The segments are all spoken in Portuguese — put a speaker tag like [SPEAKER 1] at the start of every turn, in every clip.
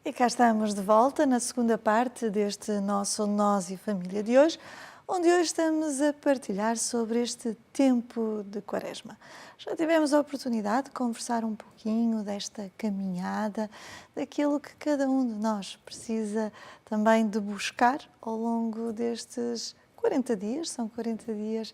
[SPEAKER 1] E cá estamos de volta na segunda parte deste nosso Nós e Família de hoje, onde hoje estamos a partilhar sobre este tempo de Quaresma. Já tivemos a oportunidade de conversar um pouquinho desta caminhada, daquilo que cada um de nós precisa também de buscar ao longo destes 40 dias, são 40 dias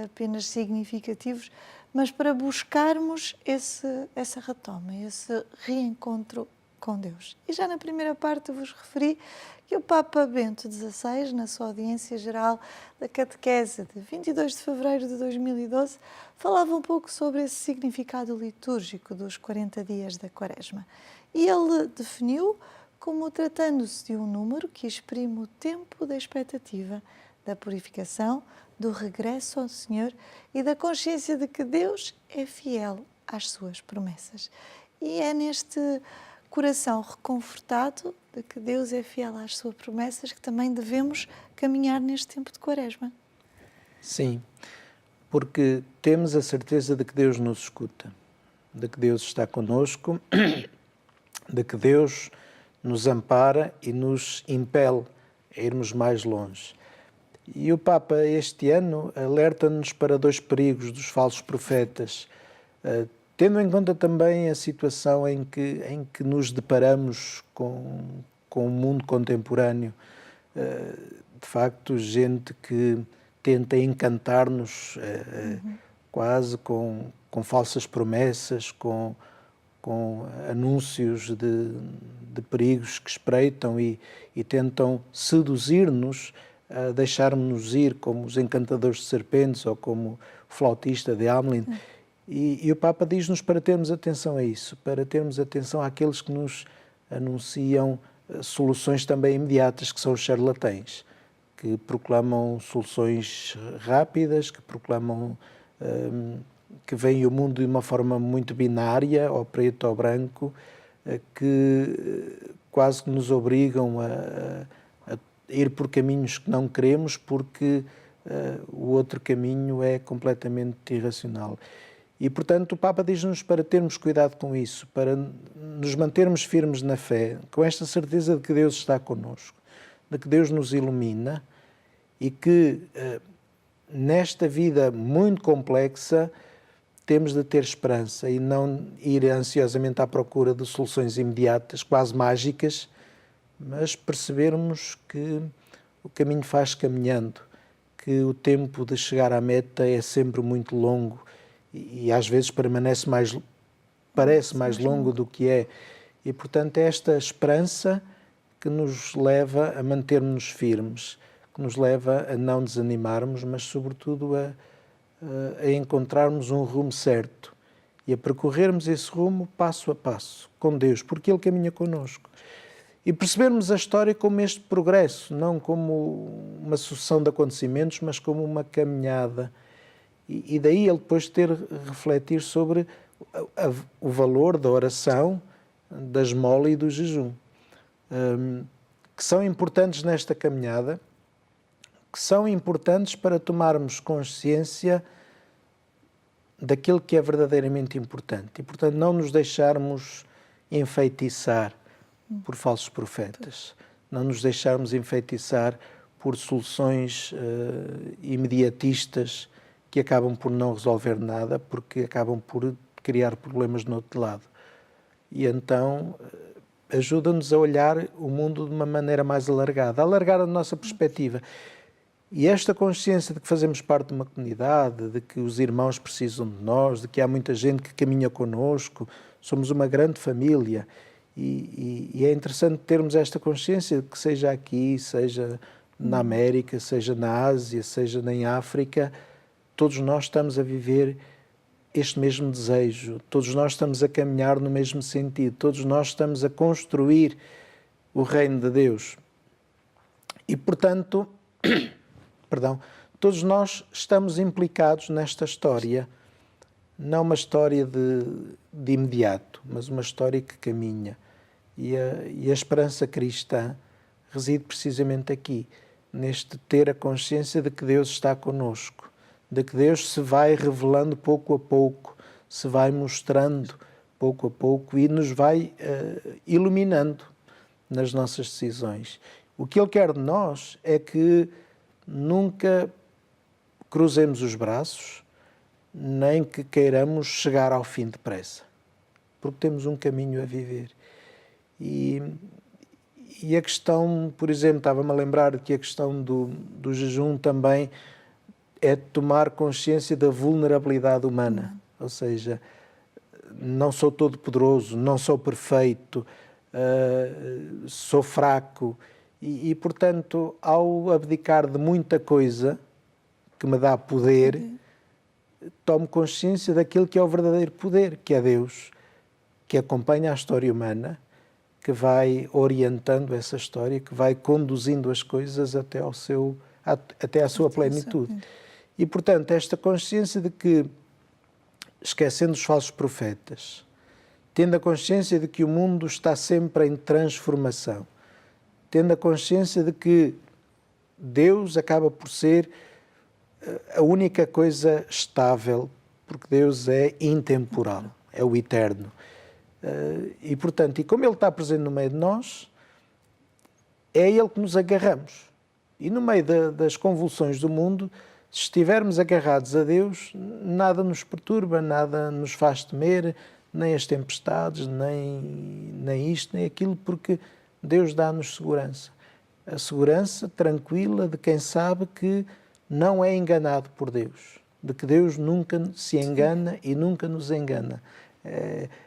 [SPEAKER 1] apenas significativos, mas para buscarmos essa retoma, esse reencontro com Deus. E já na primeira parte vos referi que o Papa Bento XVI, na sua audiência geral da catequese de 22 de fevereiro de 2012, falava um pouco sobre esse significado litúrgico dos 40 dias da Quaresma. E ele definiu como tratando-se de um número que exprime o tempo da expectativa, da purificação, do regresso ao Senhor e da consciência de que Deus é fiel às suas promessas. E é neste coração reconfortado de que Deus é fiel às suas promessas que também devemos caminhar neste tempo de Quaresma.
[SPEAKER 2] Sim, porque temos a certeza de que Deus nos escuta, de que Deus está conosco, de que Deus nos ampara e nos impele a irmos mais longe. E o Papa este ano alerta-nos para dois perigos dos falsos profetas, tendo em conta também a situação em que nos deparamos com o mundo contemporâneo. De facto, gente que tenta encantar-nos quase com falsas promessas, com anúncios de perigos que espreitam e tentam seduzir-nos a deixarmos-nos ir como os encantadores de serpentes ou como o flautista de Hamelin. E o Papa diz-nos para termos atenção a isso, para termos atenção àqueles que nos anunciam soluções também imediatas, que são os charlatães, que proclamam soluções rápidas, que proclamam que veem o mundo de uma forma muito binária, ou preto ou branco, que quase que nos obrigam a ir por caminhos que não queremos, porque o outro caminho é completamente irracional. E, portanto, o Papa diz-nos para termos cuidado com isso, para nos mantermos firmes na fé, com esta certeza de que Deus está connosco, de que Deus nos ilumina e que, nesta vida muito complexa, temos de ter esperança e não ir ansiosamente à procura de soluções imediatas, quase mágicas, mas percebermos que o caminho faz caminhando, que o tempo de chegar à meta é sempre muito longo e às vezes parece mais longo do que é. E, portanto, é esta esperança que nos leva a manter-nos firmes, que nos leva a não desanimarmos, mas, sobretudo, a encontrarmos um rumo certo e a percorrermos esse rumo passo a passo, com Deus, porque Ele caminha connosco. E percebermos a história como este progresso, não como uma sucessão de acontecimentos, mas como uma caminhada. E daí ele depois ter refletir sobre o valor da oração, da esmola e do jejum, que são importantes nesta caminhada, que são importantes para tomarmos consciência daquilo que é verdadeiramente importante. E, portanto, não nos deixarmos enfeitiçar por falsos profetas, não nos deixarmos enfeitiçar por soluções imediatistas que acabam por não resolver nada, porque acabam por criar problemas no outro lado. E então ajuda-nos a olhar o mundo de uma maneira mais alargada, a alargar a nossa perspectiva. E esta consciência de que fazemos parte de uma comunidade, de que os irmãos precisam de nós, de que há muita gente que caminha connosco, somos uma grande família. E é interessante termos esta consciência de que seja aqui, seja na América, seja na Ásia, seja em África, todos nós estamos a viver este mesmo desejo, todos nós estamos a caminhar no mesmo sentido, todos nós estamos a construir o reino de Deus. E, portanto, todos nós estamos implicados nesta história, não uma história de imediato, mas uma história que caminha. E a esperança cristã reside precisamente aqui, neste ter a consciência de que Deus está connosco, de que Deus se vai revelando pouco a pouco, se vai mostrando pouco a pouco e nos vai iluminando. nas nossas decisões. O que Ele quer de nós é que nunca cruzemos os braços, nem que queiramos chegar ao fim depressa, porque temos um caminho a viver. E a questão, por exemplo, estava-me a lembrar que a questão do jejum também é tomar consciência da vulnerabilidade humana. Ou seja, não sou todo poderoso, não sou perfeito, sou fraco e, portanto, ao abdicar de muita coisa que me dá poder, tomo consciência daquilo que é o verdadeiro poder, que é Deus, que acompanha a história humana, que vai orientando essa história, que vai conduzindo as coisas até à sua plenitude. E, portanto, esta consciência de que, esquecendo os falsos profetas, tendo a consciência de que o mundo está sempre em transformação, tendo a consciência de que Deus acaba por ser a única coisa estável, porque Deus é intemporal, é o eterno. E, portanto, e como Ele está presente no meio de nós, é a Ele que nos agarramos. E no meio das convulsões do mundo, se estivermos agarrados a Deus, nada nos perturba, nada nos faz temer, nem as tempestades, nem isto, nem aquilo, porque Deus dá-nos segurança. A segurança tranquila de quem sabe que não é enganado por Deus, de que Deus nunca se engana e nunca nos engana.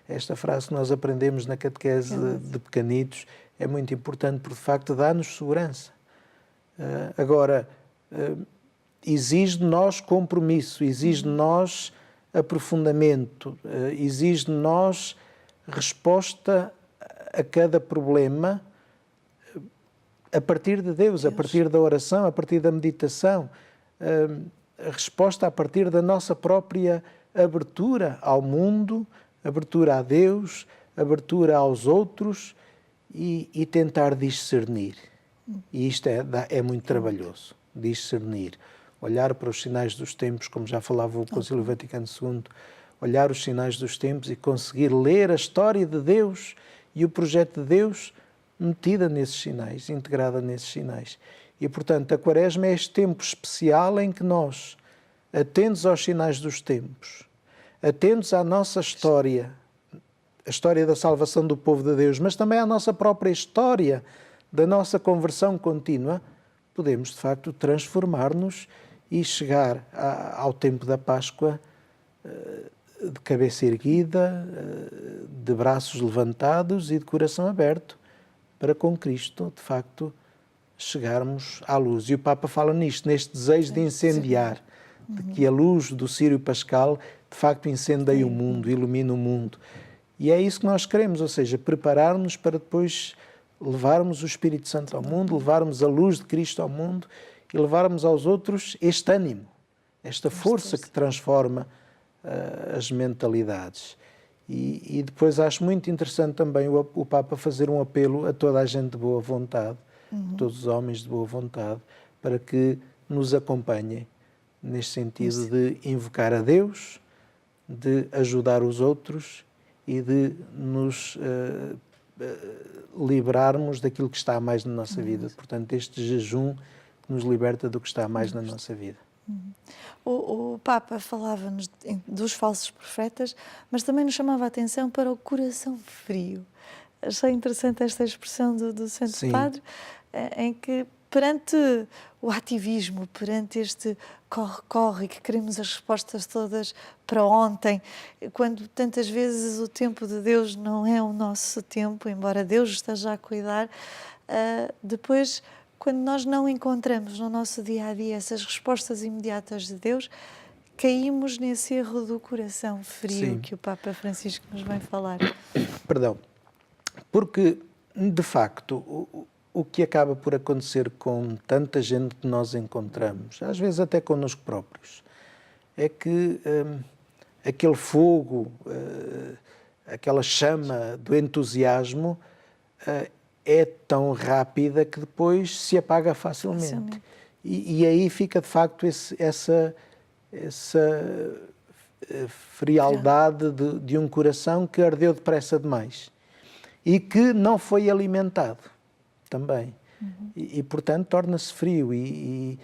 [SPEAKER 2] Esta frase que nós aprendemos na catequese de pequenitos é muito importante, porque de facto dá-nos segurança. Agora, exige de nós compromisso, exige de nós aprofundamento, exige de nós resposta a cada problema a partir de Deus, a partir da oração, a partir da meditação, a resposta a partir da nossa própria abertura ao mundo, abertura a Deus, abertura aos outros e tentar discernir. E isto é muito trabalhoso, discernir. Olhar para os sinais dos tempos, como já falava o Concílio Vaticano II, olhar os sinais dos tempos e conseguir ler a história de Deus e o projeto de Deus metida nesses sinais, integrada nesses sinais. E, portanto, a Quaresma é este tempo especial em que nós, atentos aos sinais dos tempos, atentos à nossa história, a história da salvação do povo de Deus, mas também à nossa própria história da nossa conversão contínua, podemos, de facto, transformar-nos e chegar ao tempo da Páscoa de cabeça erguida, de braços levantados e de coração aberto, para com Cristo, de facto, chegarmos à luz. E o Papa fala nisto, neste desejo de incendiar, de que a luz do Círio Pascal, de facto, incendeie o mundo, ilumine o mundo. E é isso que nós queremos, ou seja, preparar-nos para depois levarmos o Espírito Santo ao mundo, levarmos a luz de Cristo ao mundo e levarmos aos outros este ânimo, esta força que transforma as mentalidades. E depois acho muito interessante também o Papa fazer um apelo a toda a gente de boa vontade, todos os homens de boa vontade, para que nos acompanhem neste sentido de invocar a Deus, de ajudar os outros e de nos liberarmos daquilo que está a mais na nossa vida. Portanto, este jejum que nos liberta do que está a mais na nossa vida.
[SPEAKER 1] O Papa falava-nos dos falsos profetas, mas também nos chamava a atenção para o coração frio. Achei interessante esta expressão do Santo Padre, em que perante o ativismo, perante este corre-corre, que queremos as respostas todas para ontem, quando tantas vezes o tempo de Deus não é o nosso tempo, embora Deus esteja a cuidar, depois, quando nós não encontramos no nosso dia-a-dia essas respostas imediatas de Deus, caímos nesse erro do coração frio que o Papa Francisco nos vem falar.
[SPEAKER 2] Perdão. Porque, de facto, o que acaba por acontecer com tanta gente que nós encontramos, às vezes até connosco próprios, é que aquele fogo, aquela chama do entusiasmo é tão rápida que depois se apaga facilmente. E aí fica, de facto, essa frialdade de um coração que ardeu depressa demais e que não foi alimentado. também. E portanto, torna-se frio e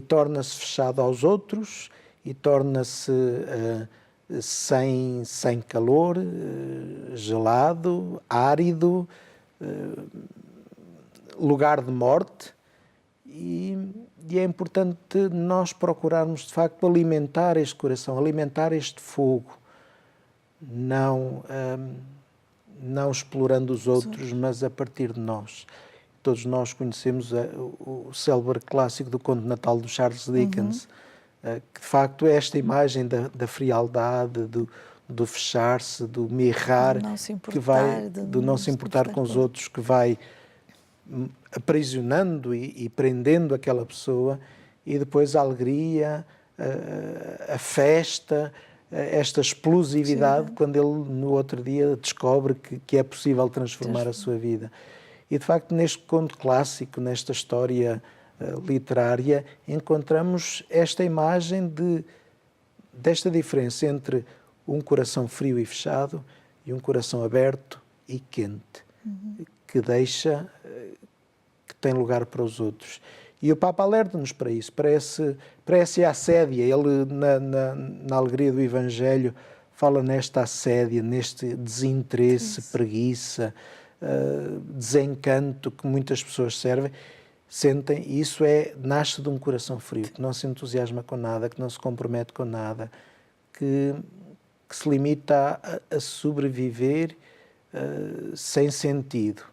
[SPEAKER 2] torna-se fechado aos outros e torna-se sem calor, gelado, árido, lugar de morte. E é importante nós procurarmos, de facto, alimentar este coração, alimentar este fogo, não explorando os outros, mas a partir de nós. Todos nós conhecemos o célebre clássico do Conto de Natal do Charles Dickens, que de facto é esta imagem da frialdade, do fechar-se, do mirrar, do não se importar com os outros, que vai aprisionando e prendendo aquela pessoa, e depois a alegria, a festa, esta explosividade, quando ele no outro dia descobre que é possível transformar a sua vida. E de facto neste conto clássico, nesta história literária, encontramos esta imagem desta diferença entre um coração frio e fechado e um coração aberto e quente, que tem lugar para os outros. E o Papa alerta-nos para isso, para essa assédia. Ele, na alegria do Evangelho, fala nesta assédia, neste desinteresse, preguiça, desencanto que muitas pessoas sentem. E isso nasce de um coração frio, que não se entusiasma com nada, que não se compromete com nada, que se limita a sobreviver sem sentido.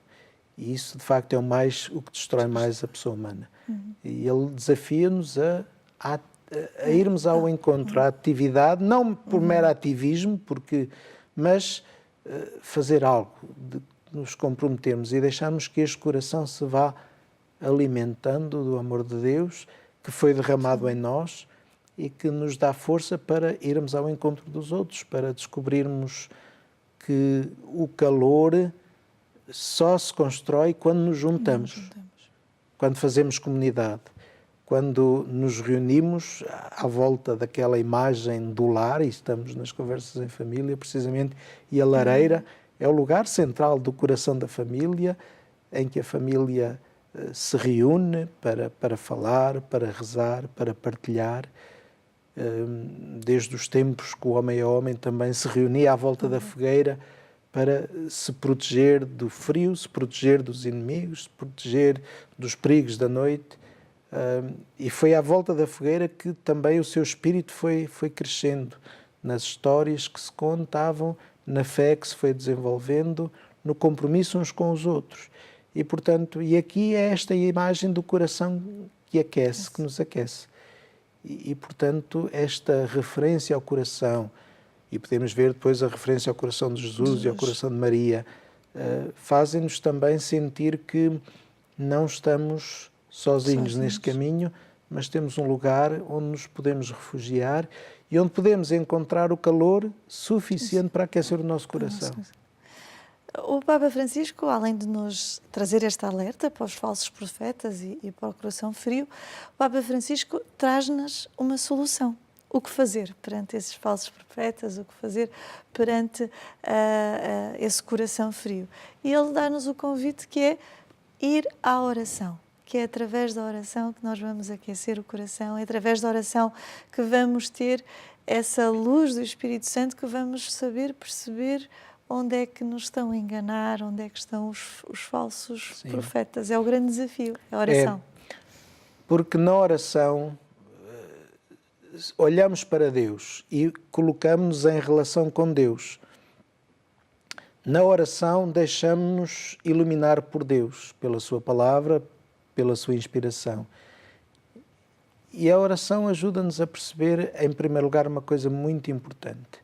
[SPEAKER 2] E isso, de facto, é o que destrói mais a pessoa humana. E ele desafia-nos a irmos ao encontro, à atividade, não por mero ativismo, mas fazer algo, de nos comprometermos e deixarmos que este coração se vá alimentando do amor de Deus, que foi derramado em nós e que nos dá força para irmos ao encontro dos outros, para descobrirmos que o calor só se constrói quando nos juntamos, quando fazemos comunidade, quando nos reunimos à volta daquela imagem do lar, e estamos nas conversas em família, precisamente, e a lareira é o lugar central do coração da família, em que a família se reúne para falar, para rezar, para partilhar. Desde os tempos que o homem é homem também se reunia à volta da fogueira para se proteger do frio, se proteger dos inimigos, se proteger dos perigos da noite. E foi à volta da fogueira que também o seu espírito foi crescendo, nas histórias que se contavam, na fé que se foi desenvolvendo, no compromisso uns com os outros. E, portanto, aqui é esta imagem do coração que aquece, que nos aquece. E, portanto, esta referência ao coração, e podemos ver depois a referência ao coração de Jesus e ao coração de Maria, fazem-nos também sentir que não estamos sozinhos neste caminho, mas temos um lugar onde nos podemos refugiar e onde podemos encontrar o calor suficiente para aquecer o nosso coração.
[SPEAKER 1] O Papa Francisco, além de nos trazer este alerta para os falsos profetas e para o coração frio, o Papa Francisco traz-nos uma solução. O que fazer perante esses falsos profetas, o que fazer perante esse coração frio. E ele dá-nos o convite que é ir à oração, que é através da oração que nós vamos aquecer o coração, é através da oração que vamos ter essa luz do Espírito Santo, que vamos saber perceber onde é que nos estão a enganar, onde é que estão os falsos profetas. É o grande desafio, a oração.
[SPEAKER 2] Porque na oração olhamos para Deus e colocamos-nos em relação com Deus. Na oração deixamos-nos iluminar por Deus, pela sua palavra, pela sua inspiração. E a oração ajuda-nos a perceber, em primeiro lugar, uma coisa muito importante.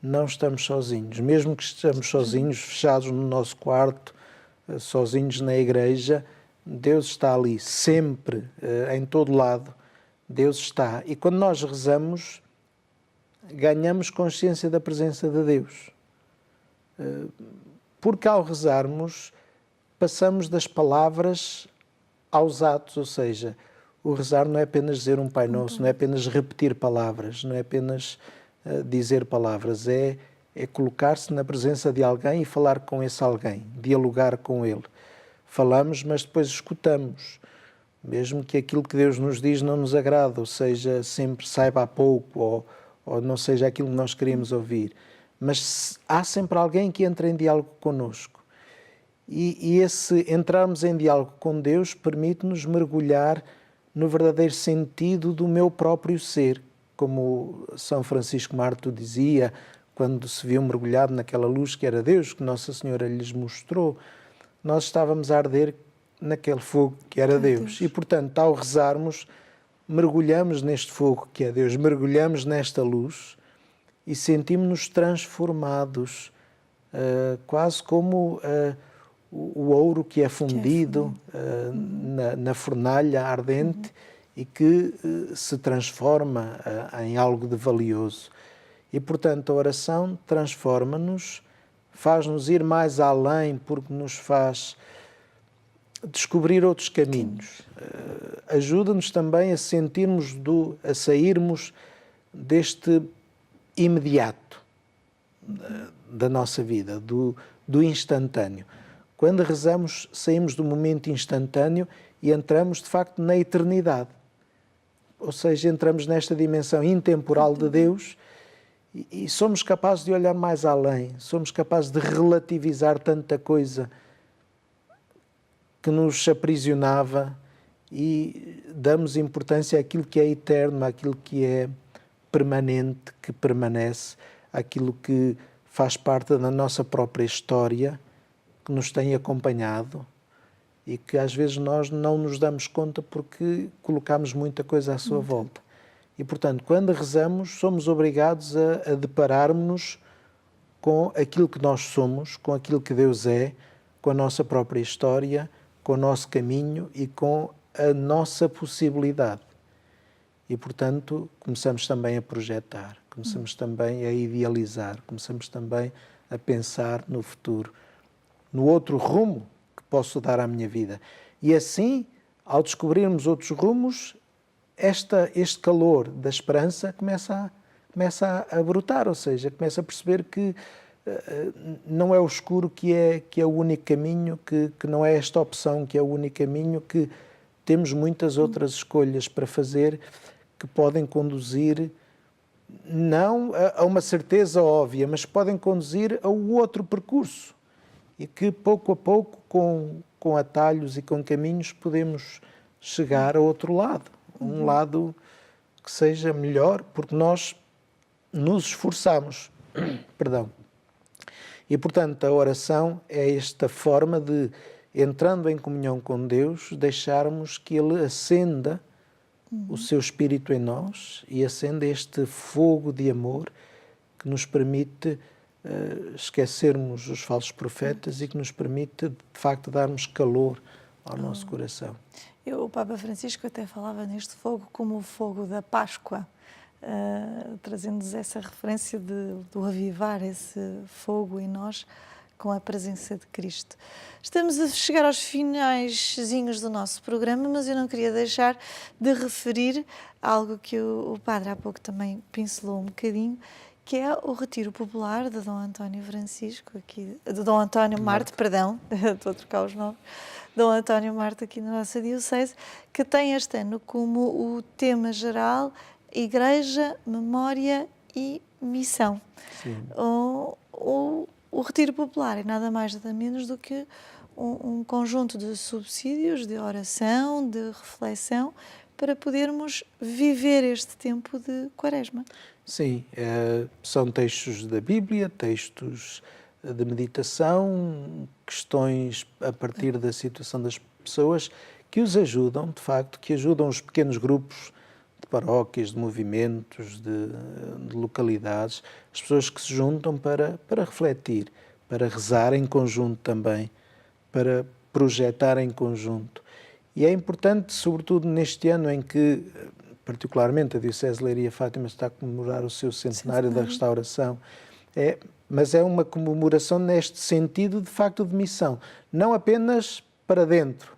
[SPEAKER 2] Não estamos sozinhos. Mesmo que estejamos sozinhos, fechados no nosso quarto, sozinhos na igreja, Deus está ali, sempre, em todo lado. Deus está. E quando nós rezamos, ganhamos consciência da presença de Deus. Porque ao rezarmos, passamos das palavras aos atos, ou seja, o rezar não é apenas dizer um Pai Nosso, não é apenas repetir palavras, não é apenas dizer palavras, é colocar-se na presença de alguém e falar com esse alguém, dialogar com ele, falamos, mas depois escutamos. Mesmo que aquilo que Deus nos diz não nos agrada, ou seja, sempre saiba a pouco, ou não seja aquilo que nós queríamos ouvir. Mas há sempre alguém que entra em diálogo connosco. E esse entrarmos em diálogo com Deus permite-nos mergulhar no verdadeiro sentido do meu próprio ser. Como São Francisco Marto dizia, quando se viu mergulhado naquela luz que era Deus, que Nossa Senhora lhes mostrou, nós estávamos a arder naquele fogo que era Deus. E, portanto, ao rezarmos, mergulhamos neste fogo que é Deus, mergulhamos nesta luz e sentimos-nos transformados, quase como o ouro que é fundido na fornalha ardente e que se transforma em algo de valioso. E, portanto, a oração transforma-nos, faz-nos ir mais além, porque nos faz descobrir outros caminhos. Ajuda-nos também a sentirmos, a sairmos deste imediato da nossa vida, do instantâneo. Quando rezamos, saímos do momento instantâneo e entramos, de facto, na eternidade. Ou seja, entramos nesta dimensão intemporal de Deus e somos capazes de olhar mais além, somos capazes de relativizar tanta coisa que nos aprisionava e damos importância àquilo que é eterno, àquilo que é permanente, que permanece, àquilo que faz parte da nossa própria história, que nos tem acompanhado e que às vezes nós não nos damos conta porque colocamos muita coisa à sua volta. E, portanto, quando rezamos, somos obrigados a depararmos-nos com aquilo que nós somos, com aquilo que Deus é, com a nossa própria história, com o nosso caminho e com a nossa possibilidade. E, portanto, começamos também a projetar, começamos também a idealizar, começamos também a pensar no futuro, no outro rumo que posso dar à minha vida. E assim, ao descobrirmos outros rumos, este calor da esperança começa a brotar, ou seja, começa a perceber que não é o escuro que é o único caminho, que não é esta opção que é o único caminho, que temos muitas outras escolhas para fazer que podem conduzir não a uma certeza óbvia, mas podem conduzir a um outro percurso e que pouco a pouco, com atalhos e com caminhos, podemos chegar a outro lado, um lado que seja melhor, porque nós nos esforçamos. Perdão. E, portanto, a oração é esta forma de, entrando em comunhão com Deus, deixarmos que Ele acenda o seu Espírito em nós e acenda este fogo de amor que nos permite esquecermos os falsos profetas e que nos permite, de facto, darmos calor ao nosso coração.
[SPEAKER 1] O Papa Francisco até falava neste fogo como o fogo da Páscoa, trazendo-nos essa referência do avivar esse fogo em nós com a presença de Cristo. Estamos a chegar aos finaizinhos do nosso programa, mas eu não queria deixar de referir algo que o Padre há pouco também pincelou um bocadinho, que é o retiro popular de Dom António Francisco, de Dom António Marte, perdão, estou a trocar os nomes, Dom António Marte aqui na nossa diocese, que tem este ano como o tema geral Igreja, Memória e Missão. O retiro popular é nada mais nada menos do que um conjunto de subsídios, de oração, de reflexão, para podermos viver este tempo de Quaresma.
[SPEAKER 2] Sim, são textos da Bíblia, textos de meditação, questões a partir da situação das pessoas que os ajudam, de facto, que ajudam os pequenos grupos de paróquias, de movimentos, de localidades, as pessoas que se juntam para refletir, para rezar em conjunto também, para projetar em conjunto. E é importante, sobretudo neste ano em que, particularmente, a Diocese de Leiria Fátima está a comemorar o seu centenário da restauração, mas é uma comemoração neste sentido, de facto, de missão. Não apenas para dentro,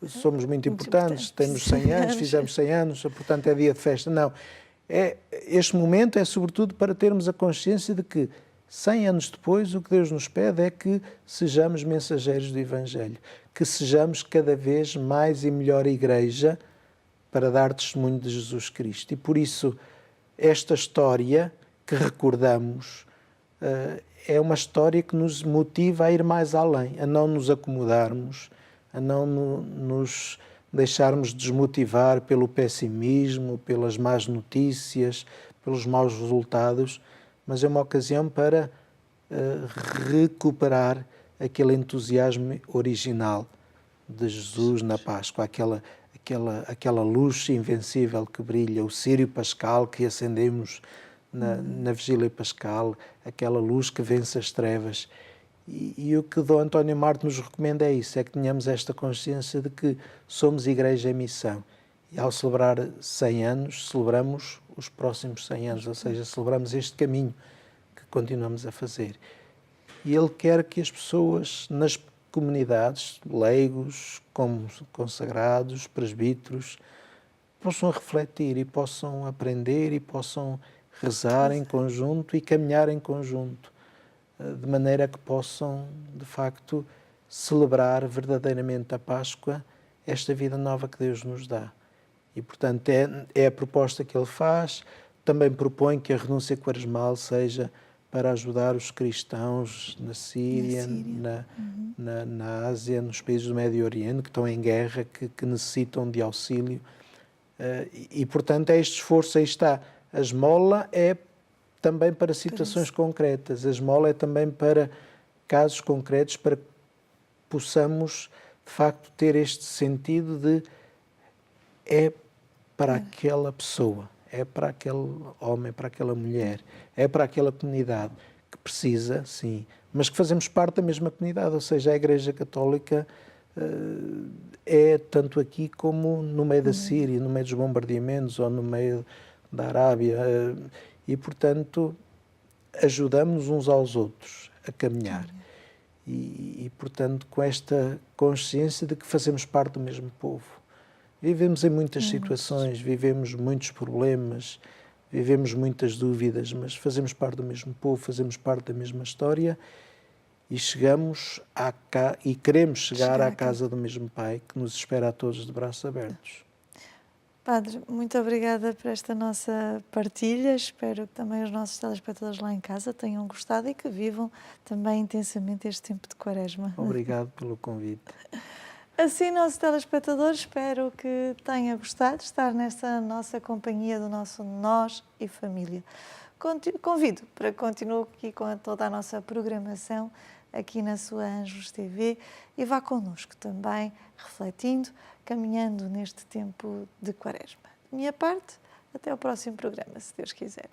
[SPEAKER 2] somos muito importantes, temos 100 anos, fizemos 100 anos, portanto é dia de festa. Não. Este momento é sobretudo para termos a consciência de que 100 anos depois, o que Deus nos pede é que sejamos mensageiros do Evangelho, que sejamos cada vez mais e melhor igreja para dar testemunho de Jesus Cristo. E por isso, esta história que recordamos é uma história que nos motiva a ir mais além, a não nos acomodarmos, a não nos deixarmos desmotivar pelo pessimismo, pelas más notícias, pelos maus resultados, mas é uma ocasião para recuperar aquele entusiasmo original de Jesus na Páscoa, aquela luz invencível que brilha, o círio pascal que acendemos na vigília pascal, aquela luz que vence as trevas. E o que Dom António Marte nos recomenda é isso, é que tenhamos esta consciência de que somos Igreja em missão. E ao celebrar 100 anos, celebramos os próximos 100 anos, ou seja, celebramos este caminho que continuamos a fazer. E ele quer que as pessoas nas comunidades, leigos, como consagrados, presbíteros, possam refletir e possam aprender e possam rezar em conjunto e caminhar em conjunto, de maneira que possam, de facto, celebrar verdadeiramente a Páscoa, esta vida nova que Deus nos dá. E, portanto, é a proposta que ele faz. Também propõe que a renúncia quaresmal seja para ajudar os cristãos na Síria, na Ásia, nos países do Médio Oriente, que estão em guerra, que necessitam de auxílio. E, portanto, é este esforço, aí está. A esmola é também para situações concretas, a esmola é também para casos concretos, para que possamos, de facto, ter este sentido de é para aquela pessoa, é para aquele homem, para aquela mulher, é para aquela comunidade que precisa, sim, mas que fazemos parte da mesma comunidade, ou seja, a Igreja Católica é tanto aqui como no meio da Síria, no meio dos bombardeamentos ou no meio da Arábia, e, portanto, ajudamos uns aos outros a caminhar. E, portanto, com esta consciência de que fazemos parte do mesmo povo. Vivemos em muitas situações, vivemos muitos problemas, vivemos muitas dúvidas, mas fazemos parte do mesmo povo, fazemos parte da mesma história e e queremos chegar à casa do mesmo Pai, que nos espera a todos de braços abertos.
[SPEAKER 1] Padre, muito obrigada por esta nossa partilha. Espero que também os nossos telespectadores lá em casa tenham gostado e que vivam também intensamente este tempo de Quaresma.
[SPEAKER 2] Obrigado pelo convite.
[SPEAKER 1] Assim, nossos telespectadores, espero que tenha gostado de estar nesta nossa companhia do nosso Nós e Família. Convido para que continue aqui com toda a nossa programação aqui na sua Anjos TV e vá connosco também, refletindo, caminhando neste tempo de Quaresma. Da minha parte, até ao próximo programa, se Deus quiser.